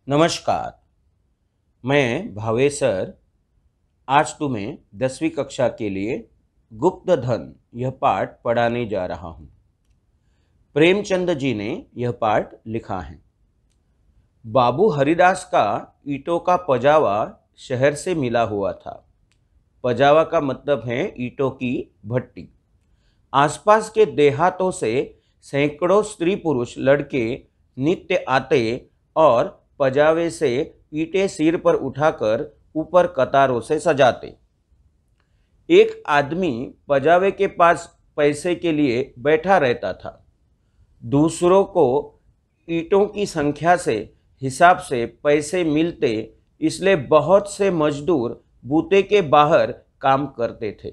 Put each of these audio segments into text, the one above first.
नमस्कार। मैं भावेश सर आज तुम्हें 10वीं कक्षा के लिए गुप्त धन यह पाठ पढ़ाने जा रहा हूँ। प्रेमचंद जी ने यह पाठ लिखा है। बाबू हरिदास का ईंटों का पजावा शहर से मिला हुआ था। पजावा का मतलब है ईंटों की भट्टी। आसपास के देहातों से सैकड़ों स्त्री पुरुष लड़के नित्य आते और पजावे से ईंटें सिर पर उठाकर ऊपर कतारों से सजाते। एक आदमी पजावे के पास पैसे के लिए बैठा रहता था। दूसरों को ईंटों की संख्या से हिसाब से पैसे मिलते, इसलिए बहुत से मजदूर बूते के बाहर काम करते थे।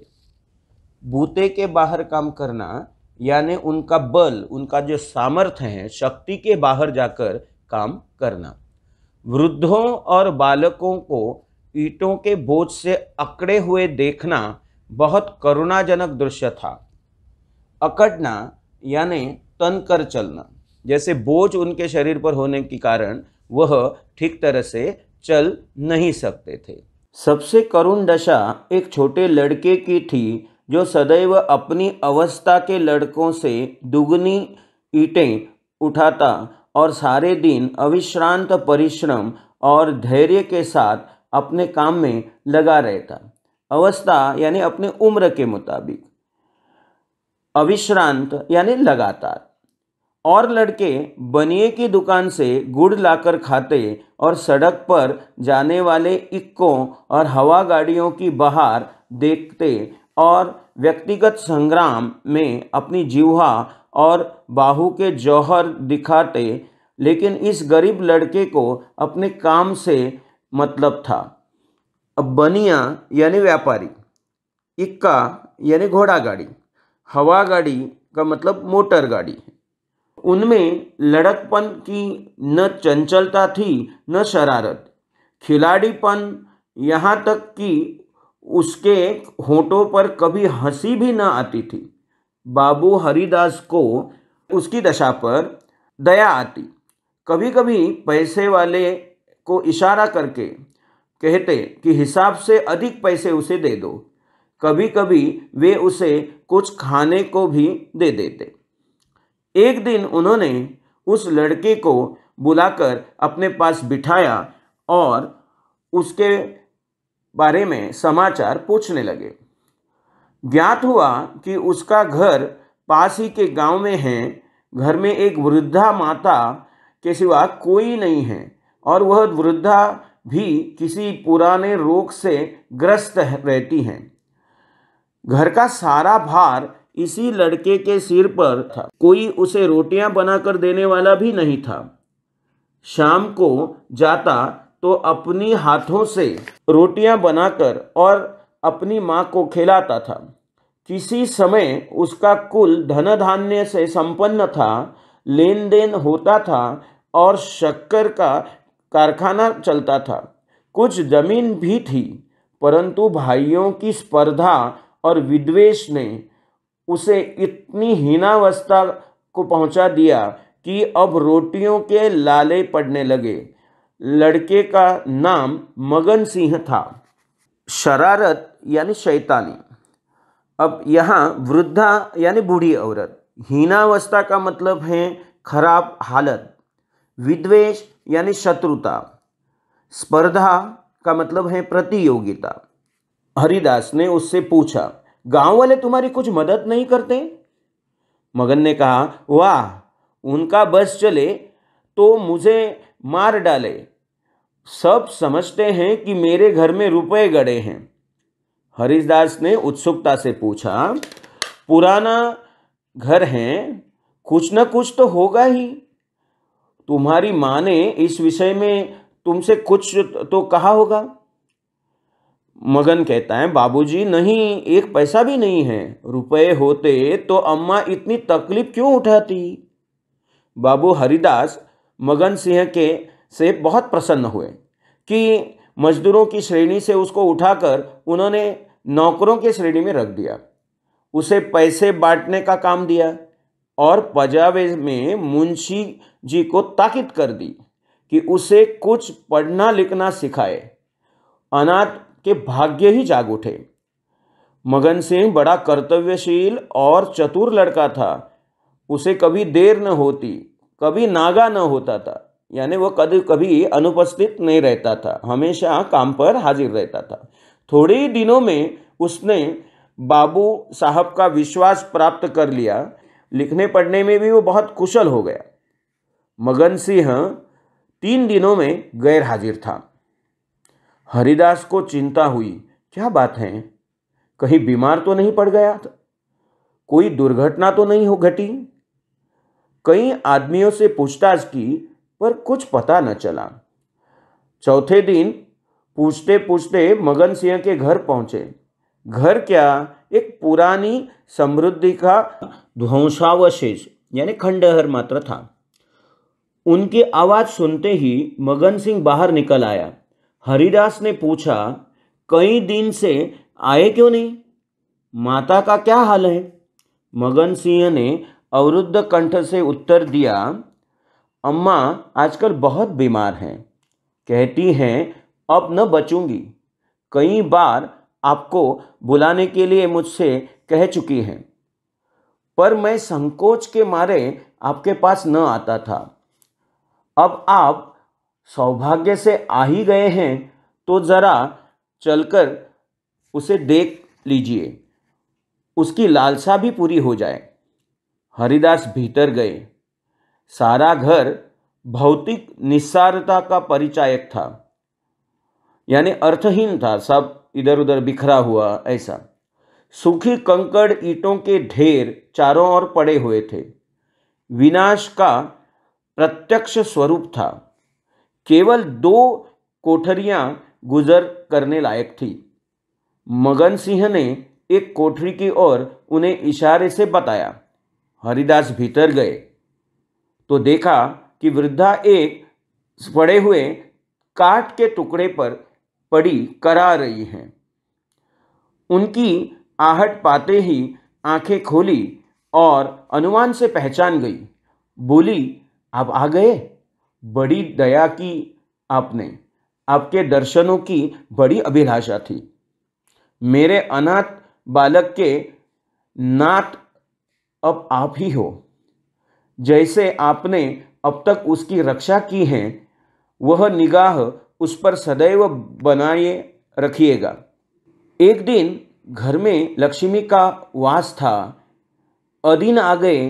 बूते के बाहर काम करना यानी उनका बल, उनका जो सामर्थ्य है, शक्ति के बाहर जाकर काम करना। वृद्धों और बालकों को ईंटों के बोझ से अकड़े हुए देखना बहुत करुणाजनक दृश्य था। अकड़ना यानी तन कर चलना, जैसे बोझ उनके शरीर पर होने के कारण वह ठीक तरह से चल नहीं सकते थे। सबसे करुण दशा एक छोटे लड़के की थी जो सदैव अपनी अवस्था के लड़कों से दुगनी ईंटें उठाता और सारे दिन अविश्रांत परिश्रम और धैर्य के साथ अपने काम में लगा रहता। अवस्था यानी अपने उम्र के मुताबिक, अविश्रांत यानी लगातार। और लड़के बनिए की दुकान से गुड़ लाकर खाते और सड़क पर जाने वाले इक्कों और हवा गाड़ियों की बहार देखते और व्यक्तिगत संग्राम में अपनी जिह्वा और बाहु के जौहर दिखाते। लेकिन इस गरीब लड़के को अपने काम से मतलब था। अब बनिया यानी व्यापारी, इक्का यानी घोड़ा गाड़ी, हवा गाड़ी का मतलब मोटर गाड़ी। उनमें लड़कपन की न चंचलता थी न शरारत, खिलाड़ीपन, यहाँ तक कि उसके होठों पर कभी हंसी भी न आती थी। बाबू हरिदास को उसकी दशा पर दया आती। कभी कभी पैसे वाले को इशारा करके कहते कि हिसाब से अधिक पैसे उसे दे दो। कभी कभी वे उसे कुछ खाने को भी दे देते। एक दिन उन्होंने उस लड़के को बुलाकर अपने पास बिठाया और उसके बारे में समाचार पूछने लगे। ज्ञात हुआ कि उसका घर पास ही के गांव में है। घर में एक वृद्धा माता के सिवा कोई नहीं है और वह वृद्धा भी किसी पुराने रोग से ग्रस्त रहती हैं। घर का सारा भार इसी लड़के के सिर पर था। कोई उसे रोटियां बनाकर देने वाला भी नहीं था। शाम को जाता तो अपनी हाथों से रोटियां बनाकर और अपनी माँ को खिलाता था। किसी समय उसका कुल धन धान्य से संपन्न था, लेन देन होता था और शक्कर का कारखाना चलता था। कुछ जमीन भी थी, परंतु भाइयों की स्पर्धा और विद्वेष ने उसे इतनी हीनावस्था को पहुंचा दिया कि अब रोटियों के लाले पड़ने लगे। लड़के का नाम मगन सिंह था। शरारत यानी शैतानी। अब यहाँ वृद्धा यानी बूढ़ी औरत, हीनावस्था का मतलब है खराब हालत, विद्वेष यानी शत्रुता, स्पर्धा का मतलब है प्रतियोगिता। हरिदास ने उससे पूछा, गांव वाले तुम्हारी कुछ मदद नहीं करते? मगन ने कहा, वाह, उनका बस चले तो मुझे मार डाले। सब समझते हैं कि मेरे घर में रुपए गड़े हैं। हरिदास ने उत्सुकता से पूछा, पुराना घर है, कुछ न कुछ तो होगा ही। तुम्हारी माँ ने इस विषय में तुमसे कुछ तो कहा होगा? मगन कहता है, बाबूजी नहीं, एक पैसा भी नहीं है। रुपए होते तो अम्मा इतनी तकलीफ क्यों उठाती? बाबू हरिदास मगन सिंह के से बहुत प्रसन्न हुए कि मजदूरों की श्रेणी से उसको उठाकर उन्होंने नौकरों की श्रेणी में रख दिया। उसे पैसे बांटने का काम दिया और पजावे में मुंशी जी को ताकीद कर दी कि उसे कुछ पढ़ना लिखना सिखाए। अनाथ के भाग्य ही जाग उठे। मगन सिंह बड़ा कर्तव्यशील और चतुर लड़का था। उसे कभी देर न होती, कभी नागा न होता था, यानी वो कभी कभी अनुपस्थित नहीं रहता था, हमेशा काम पर हाजिर रहता था। थोड़े ही दिनों में उसने बाबू साहब का विश्वास प्राप्त कर लिया। लिखने पढ़ने में भी वो बहुत कुशल हो गया। मगन सिंह 3 दिनों में गैर हाजिर था। हरिदास को चिंता हुई, क्या बात है, कहीं बीमार तो नहीं पड़ गया था? कोई दुर्घटना तो नहीं हो घटी? कई आदमियों से पूछताछ की पर कुछ पता न चला। चौथे दिन पूछते पूछते मगन सिंह के घर पहुंचे। घर क्या, एक पुरानी समृद्धि का ध्वंसावशेष यानी खंडहर मात्र था। उनकी आवाज सुनते ही मगन सिंह बाहर निकल आया। हरिदास ने पूछा, कई दिन से आए क्यों नहीं? माता का क्या हाल है? मगन सिंह ने अवरुद्ध कंठ से उत्तर दिया, अम्मा आजकल बहुत बीमार हैं, कहती हैं अब न बचूंगी। कई बार आपको बुलाने के लिए मुझसे कह चुकी हैं, पर मैं संकोच के मारे आपके पास न आता था। अब आप सौभाग्य से आ ही गए हैं तो जरा चलकर उसे देख लीजिए, उसकी लालसा भी पूरी हो जाए। हरिदास भीतर गए। सारा घर भौतिक निस्सारता का परिचायक था, यानी अर्थहीन था, सब इधर उधर बिखरा हुआ ऐसा। सूखी कंकड़ ईंटों के ढेर चारों ओर पड़े हुए थे। विनाश का प्रत्यक्ष स्वरूप था। केवल 2 कोठरियां गुजर करने लायक थी। मगन सिंह ने एक कोठरी की ओर उन्हें इशारे से बताया। हरिदास भीतर गए तो देखा कि वृद्धा एक पड़े हुए काठ के टुकड़े पर पड़ी करा रही हैं। उनकी आहट पाते ही आंखें खोली और अनुमान से पहचान गई। बोली, आप आ गए, बड़ी दया की आपने, आपके दर्शनों की बड़ी अभिलाषा थी। मेरे अनाथ बालक के नाथ अब आप ही हो। जैसे आपने अब तक उसकी रक्षा की है, वह निगाह उस पर सदैव बनाए रखिएगा। एक दिन घर में लक्ष्मी का वास था। अदीन आ गए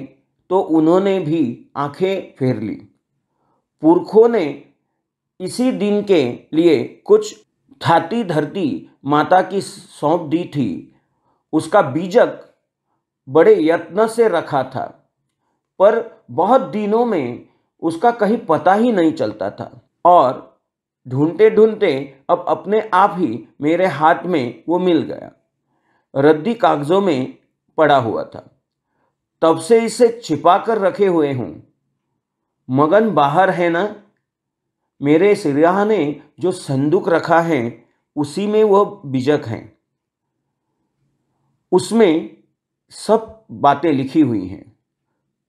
तो उन्होंने भी आंखें फेर ली। पुरखों ने इसी दिन के लिए कुछ थाती धरती माता की सौंप दी थी। उसका बीजक बड़े यत्न से रखा था, पर बहुत दिनों में उसका कहीं पता ही नहीं चलता था और ढूंढते ढूंढते अब अपने आप ही मेरे हाथ में वो मिल गया। रद्दी कागजों में पड़ा हुआ था, तब से इसे छिपा कर रखे हुए हूं। मगन बाहर है ना? मेरे सिरहा ने जो संदूक रखा है उसी में वह बीजक हैं। उसमें सब बातें लिखी हुई हैं।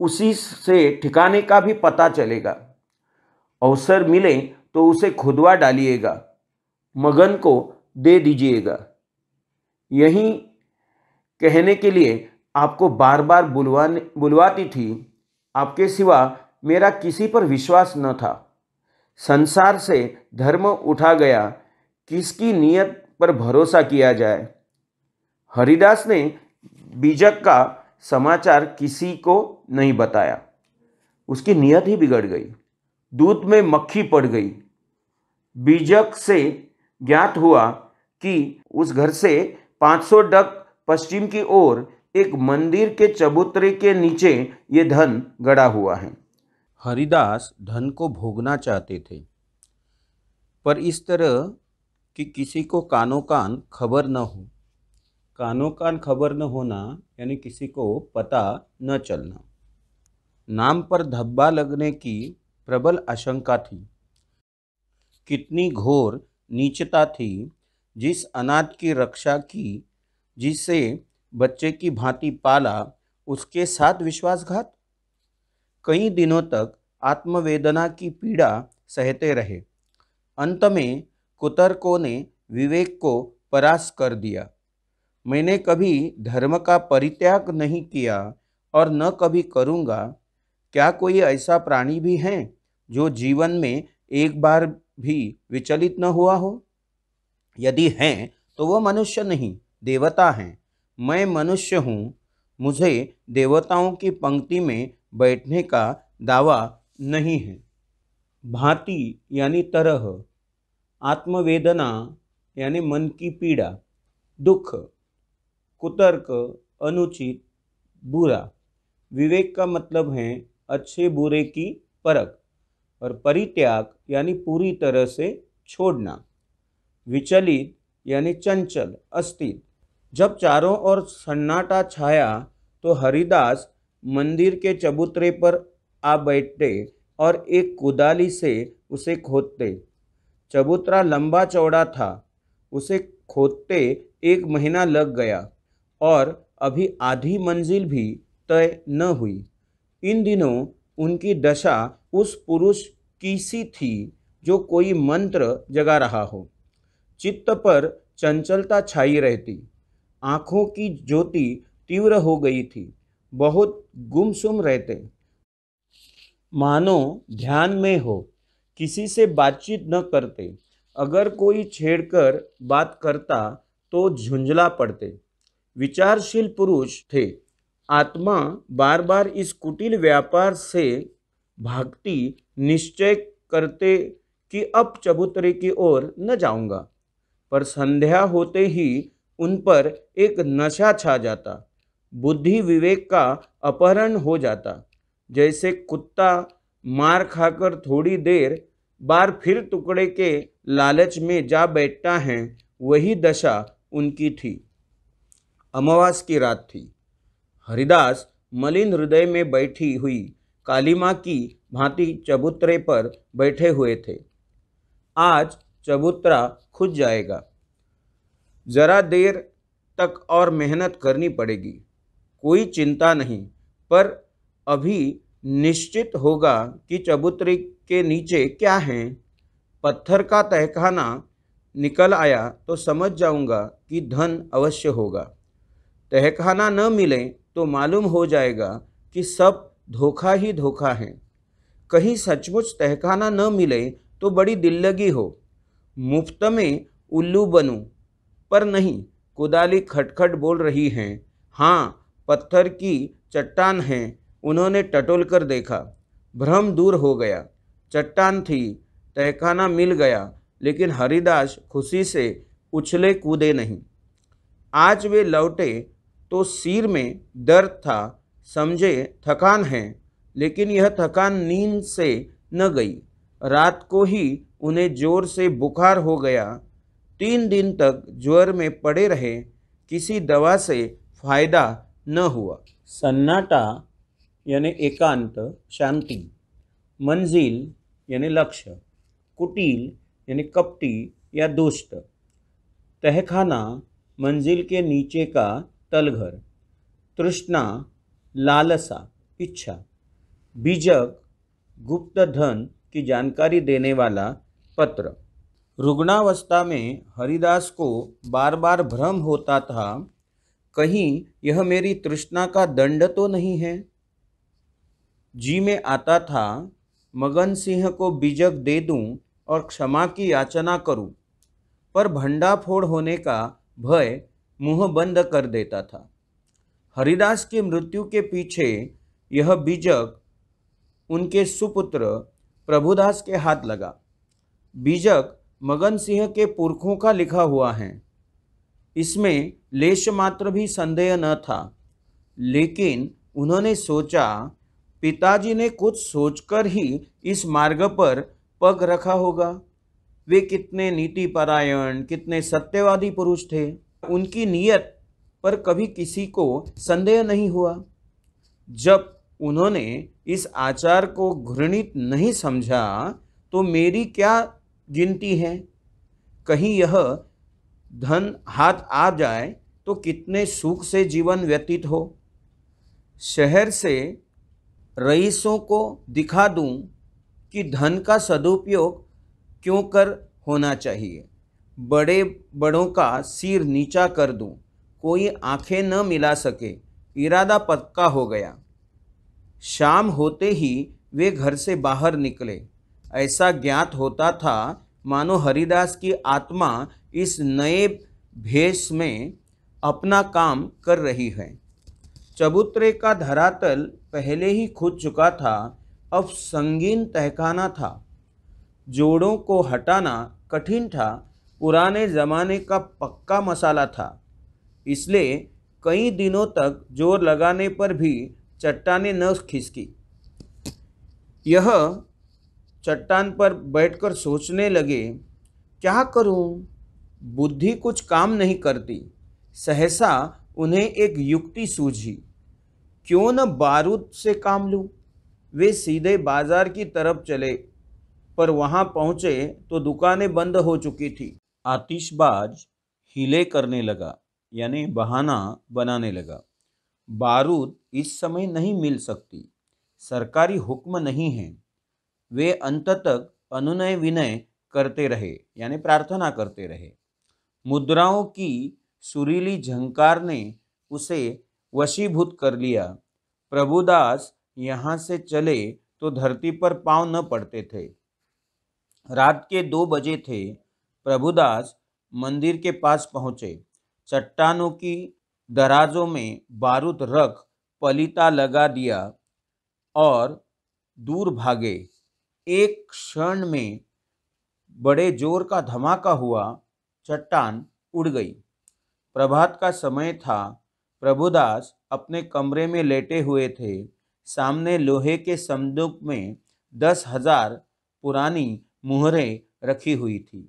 उसी से ठिकाने का भी पता चलेगा। अवसर मिले तो उसे खुदवा डालिएगा, मगन को दे दीजिएगा। यही कहने के लिए आपको बार बार बुलवाती थी। आपके सिवा मेरा किसी पर विश्वास न था। संसार से धर्म उठा गया, किसकी नीयत पर भरोसा किया जाए? हरिदास ने बीजक का समाचार किसी को नहीं बताया। उसकी नीयत ही बिगड़ गई, दूध में मक्खी पड़ गई। बीजक से ज्ञात हुआ कि उस घर से 500 डग पश्चिम की ओर एक मंदिर के चबूतरे के नीचे ये धन गड़ा हुआ है। हरिदास धन को भोगना चाहते थे, पर इस तरह कि किसी को कानो कान खबर न हो। कानो कान खबर न होना यानी किसी को पता न चलना। नाम पर धब्बा लगने की प्रबल आशंका थी। कितनी घोर नीचता थी जिस अनाथ की रक्षा की, जिसे बच्चे की भांति पाला, उसके साथ विश्वासघात। कई दिनों तक आत्मवेदना की पीड़ा सहते रहे। अंत में कुतर्कों ने विवेक को परास्त कर दिया। मैंने कभी धर्म का परित्याग नहीं किया और न कभी करूँगा। क्या कोई ऐसा प्राणी भी है जो जीवन में एक बार भी विचलित न हुआ हो? यदि हैं तो वह मनुष्य नहीं, देवता हैं। मैं मनुष्य हूँ, मुझे देवताओं की पंक्ति में बैठने का दावा नहीं है। भांति यानी तरह, आत्मवेदना यानी मन की पीड़ा, दुख, कुतर्क अनुचित, बुरा। विवेक का मतलब है अच्छे बुरे की परख, और परित्याग यानी पूरी तरह से छोड़ना। विचलित यानी चंचल, अस्थिर। जब चारों ओर सन्नाटा छाया तो हरिदास मंदिर के चबूतरे पर आ बैठते और एक कुदाली से उसे खोदते। चबूतरा लंबा चौड़ा था, उसे खोदते 1 महीना लग गया और अभी आधी मंजिल भी तय न हुई। इन दिनों उनकी दशा उस पुरुष की सी थी जो कोई मंत्र जगा रहा हो। चित्त पर चंचलता छाई रहती, आँखों की ज्योति तीव्र हो गई थी, बहुत गुमसुम रहते, मानो ध्यान में हो, किसी से बातचीत न करते। अगर कोई छेड़कर बात करता तो झुंझला पड़ते। विचारशील पुरुष थे। आत्मा बार बार इस कुटिल व्यापार से भागती, निश्चय करते कि अब चबूतरे की ओर न जाऊंगा। पर संध्या होते ही उन पर एक नशा छा जाता, बुद्धि विवेक का अपहरण हो जाता। जैसे कुत्ता मार खाकर थोड़ी देर बार फिर टुकड़े के लालच में जा बैठता है, वही दशा उनकी थी। अमावास की रात थी। हरिदास मलिन हृदय में बैठी हुई काली माँ की भांति चबूतरे पर बैठे हुए थे। आज चबूतरा खुद जाएगा, जरा देर तक और मेहनत करनी पड़ेगी, कोई चिंता नहीं। पर अभी निश्चित होगा कि चबूतरे के नीचे क्या है। पत्थर का तहखाना निकल आया तो समझ जाऊंगा कि धन अवश्य होगा। तहखाना न मिले तो मालूम हो जाएगा कि सब धोखा ही धोखा है। कहीं सचमुच तहखाना न मिले तो बड़ी दिल लगी हो, मुफ्त में उल्लू बनूं। पर नहीं, कुदाली खटखट बोल रही है। हाँ, पत्थर की चट्टान है। उन्होंने टटोल कर देखा, भ्रम दूर हो गया। चट्टान थी, तहखाना मिल गया, लेकिन हरिदास खुशी से उछले कूदे नहीं। आज वे लौटे तो सिर में दर्द था, समझे थकान है, लेकिन यह थकान नींद से न गई। रात को ही उन्हें जोर से बुखार हो गया। 3 दिन तक ज्वर में पड़े रहे, किसी दवा से फायदा न हुआ। सन्नाटा यानी एकांत, शांति। मंजिल यानी लक्ष्य। कुटिल यानी कपटी या दुष्ट। तहखाना मंजिल के नीचे का तलघर। तृष्णा, लालसा, इच्छा। बीजक, गुप्त धन की जानकारी देने वाला पत्र। रुग्णावस्था में हरिदास को बार बार भ्रम होता था, कहीं यह मेरी तृष्णा का दंड तो नहीं है। जी में आता था मगन सिंह को बीजक दे दूं और क्षमा की याचना करूं, पर भंडाफोड़ होने का भय मुंह बंद कर देता था। हरिदास की मृत्यु के पीछे यह बीजक उनके सुपुत्र प्रभुदास के हाथ लगा। बीजक मगन सिंह के पुरखों का लिखा हुआ है, इसमें लेश मात्र भी संदेह न था। लेकिन उन्होंने सोचा, पिताजी ने कुछ सोचकर ही इस मार्ग पर पग रखा होगा। वे कितने नीतिपरायण, कितने सत्यवादी पुरुष थे। उनकी नीयत पर कभी किसी को संदेह नहीं हुआ। जब उन्होंने इस आचार को घृणित नहीं समझा तो मेरी क्या गिनती है। कहीं यह धन हाथ आ जाए तो कितने सुख से जीवन व्यतीत हो। शहर से रईसों को दिखा दूं कि धन का सदुपयोग क्यों कर होना चाहिए। बड़े बड़ों का सिर नीचा कर दूं, कोई आंखें न मिला सके, इरादा पक्का हो गया। शाम होते ही वे घर से बाहर निकले। ऐसा ज्ञात होता था मानो हरिदास की आत्मा इस नए भेष में अपना काम कर रही है। चबूतरे का धरातल पहले ही खुद चुका था, अब संगीन तहखाना था। जोड़ों को हटाना कठिन था, पुराने जमाने का पक्का मसाला था, इसलिए कई दिनों तक जोर लगाने पर भी चट्टानें न खिसकी। यह चट्टान पर बैठकर सोचने लगे, क्या करूं? बुद्धि कुछ काम नहीं करती। सहसा उन्हें एक युक्ति सूझी, क्यों न बारूद से काम लूं। वे सीधे बाजार की तरफ चले, पर वहां पहुंचे तो दुकानें बंद हो चुकी थी। आतिशबाज हीले करने लगा, यानी बहाना बनाने लगा। बारूद इस समय नहीं मिल सकती, सरकारी हुक्म नहीं है। वे अंत तक अनुनय विनय करते रहे, यानी प्रार्थना करते रहे। मुद्राओं की सुरीली झंकार ने उसे वशीभूत कर लिया। प्रभुदास यहाँ से चले तो धरती पर पांव न पड़ते थे। रात के 2 बजे थे। प्रभुदास मंदिर के पास पहुँचे। चट्टानों की दराजों में बारूद रख पलीता लगा दिया और दूर भागे। एक क्षण में बड़े जोर का धमाका हुआ, चट्टान उड़ गई। प्रभात का समय था। प्रभुदास अपने कमरे में लेटे हुए थे। सामने लोहे के संदूक में 10,000 पुरानी मुहरें रखी हुई थी।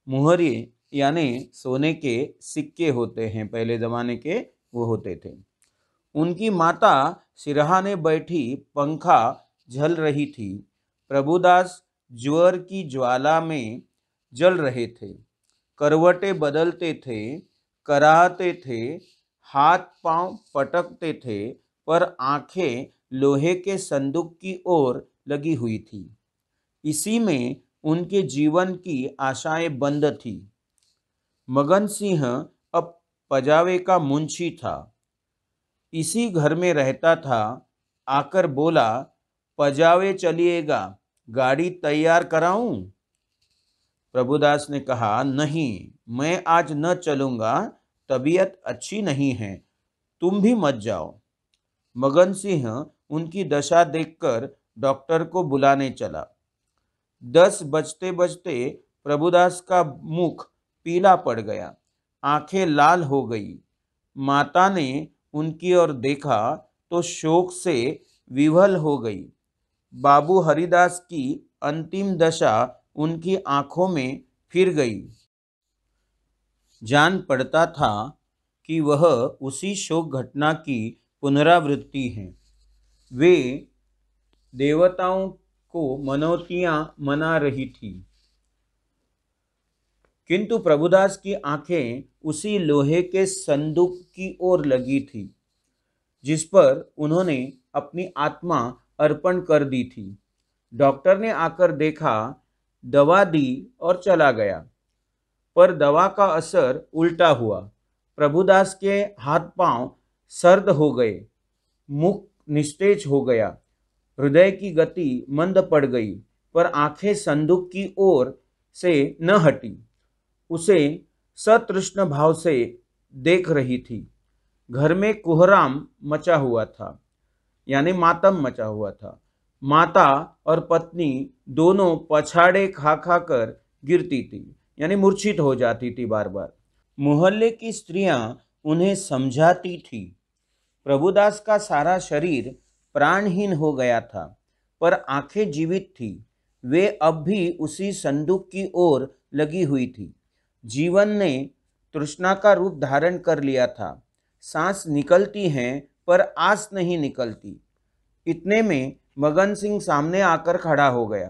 मुहरें यानी सोने के सिक्के होते हैं, पहले ज़माने के वो होते थे। उनकी माता सिरहाने बैठी पंखा झल रही थी। प्रभुदास ज्वर की ज्वाला में जल रहे थे। करवटें बदलते थे, कराहते थे, हाथ पांव पटकते थे, पर आंखें लोहे के संदूक की ओर लगी हुई थी। इसी में उनके जीवन की आशाएं बंद थी। मगन सिंह अब पजावे का मुंशी था, इसी घर में रहता था। आकर बोला, पजावे चलिएगा, गाड़ी तैयार कराऊं? प्रभुदास ने कहा, नहीं, मैं आज न चलूंगा, तबीयत अच्छी नहीं है, तुम भी मत जाओ। मगन सिंह उनकी दशा देखकर डॉक्टर को बुलाने चला। 10 बजते बजते प्रभुदास का मुख पीला पड़ गया, आंखें लाल हो गई। माता ने उनकी ओर देखा तो शोक से विह्वल हो गई। बाबू हरिदास की अंतिम दशा उनकी आंखों में फिर गई। जान पड़ता था कि वह उसी शोक घटना की पुनरावृत्ति है। वे देवताओं को मनौतियां मना रही थी, किंतु प्रभुदास की आंखें उसी लोहे के संदूक की ओर लगी थी, जिस पर उन्होंने अपनी आत्मा अर्पण कर दी थी। डॉक्टर ने आकर देखा, दवा दी और चला गया, पर दवा का असर उल्टा हुआ। प्रभुदास के हाथ पांव सर्द हो गए, मुख निस्तेज हो गया, हृदय की गति मंद पड़ गई, पर आंखें संदूक की ओर से न हटी, उसे सतृष्ण भाव से देख रही थी। घर में कोहराम मचा हुआ था, यानी मातम मचा हुआ था। माता और पत्नी दोनों पछाड़े खा खा कर गिरती थी, यानी मूर्छित हो जाती थी बार बार। मोहल्ले की स्त्रियां उन्हें समझाती थी। प्रभुदास का सारा शरीर प्राणहीन हो गया था, पर आंखें जीवित थी। वे अब भी उसी संदूक की ओर लगी हुई थी। जीवन ने तृष्णा का रूप धारण कर लिया था। सांस निकलती हैं, पर आस नहीं निकलती। इतने में मगन सिंह सामने आकर खड़ा हो गया।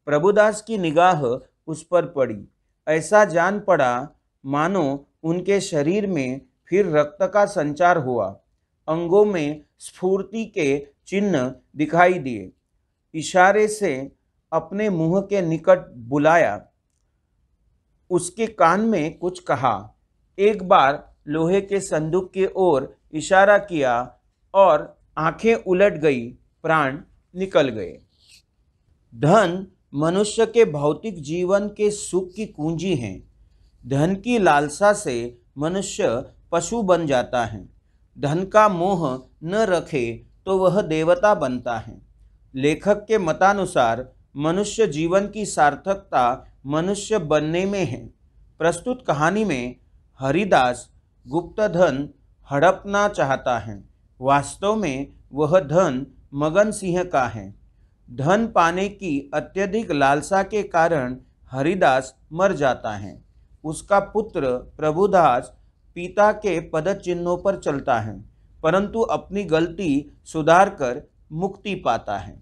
प्रभुदास की निगाह उस पर पड़ी। ऐसा जान पड़ा मानो उनके शरीर में फिर रक्त का संचार हुआ। अंगों में स्फूर्ति के चिन्ह दिखाई दिए। इशारे से अपने मुंह के निकट बुलाया, उसके कान में कुछ कहा। एक बार लोहे के संदूक की ओर इशारा किया और आंखें उलट गई, प्राण निकल गए। धन मनुष्य के भौतिक जीवन के सुख की कुंजी है। धन की लालसा से मनुष्य पशु बन जाता है। धन का मोह न रखे तो वह देवता बनता है। लेखक के मतानुसार मनुष्य जीवन की सार्थकता मनुष्य बनने में है। प्रस्तुत कहानी में हरिदास गुप्त धन हड़पना चाहता है। वास्तव में वह धन मगन सिंह का है। धन पाने की अत्यधिक लालसा के कारण हरिदास मर जाता है। उसका पुत्र प्रभुदास पिता के पदचिन्हों पर चलता है, परंतु अपनी गलती सुधार कर मुक्ति पाता है।